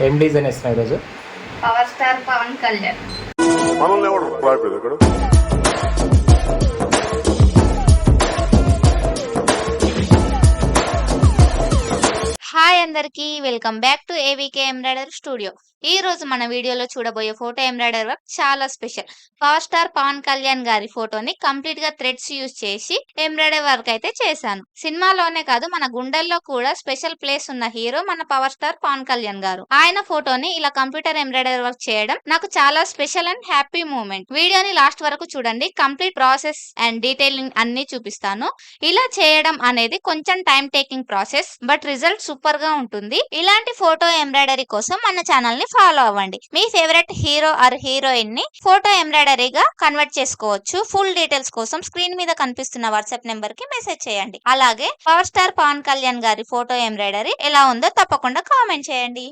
ఏం డిజైన్ ఇస్తున్నావు ఈరోజు? Power star Pawan Kalyan. మనల్ని ఎవరు రాయిపోయింది ఇక్కడ? హాయ్ అందరికి, welcome back to AVK embroidery studio. ఈ రోజు మన వీడియోలో చూడబోయే ఫోటో ఎంబ్రాయిడరీ వర్క్ చాలా special. Power star Pawan Kalyan గారి ఫోటోని కంప్లీట్ గా థ్రెడ్స్ యూజ్ చేసి ఎంబ్రాయిడరీ వర్క్ అయితే చేశాను. సినిమాలోనే కాదు, మన గుండెల్లో కూడా స్పెషల్ ప్లేస్ ఉన్న హీరో మన పవర్ స్టార్ పవన్ కళ్యాణ్ గారు. ఆయన ఫోటోని ఇలా కంప్యూటర్ ఎంబ్రాయిడరీ వర్క్ చేయడం నాకు చాలా స్పెషల్ అండ్ హ్యాపీ మూమెంట్. వీడియోని లాస్ట్ వరకు చూడండి, కంప్లీట్ ప్రాసెస్ అండ్ డీటెయిలింగ్ అన్ని చూపిస్తాను. ఇలా చేయడం అనేది కొంచెం time taking process, but result super గా ఉంటుంది. ఇలాంటి ఫోటో ఎంబ్రాయిడరీ కోసం మన ఛానల్ ని ఫాలో అవ్వండి. మీ ఫేవరెట్ హీరో ఆర్ హీరోయిన్ ని ఫోటో ఎంబ్రాయిడరీగా కన్వర్ట్ చేసుకోవచ్చు. ఫుల్ డీటెయిల్స్ కోసం స్క్రీన్ మీద కనిపిస్తున్న వాట్సాప్ నెంబర్ కి మెసేజ్ చేయండి. అలాగే పవర్ స్టార్ పవన్ కళ్యాణ్ గారి ఫోటో ఎంబ్రాయిడరీ ఎలా ఉందో తప్పకుండా కామెంట్ చేయండి.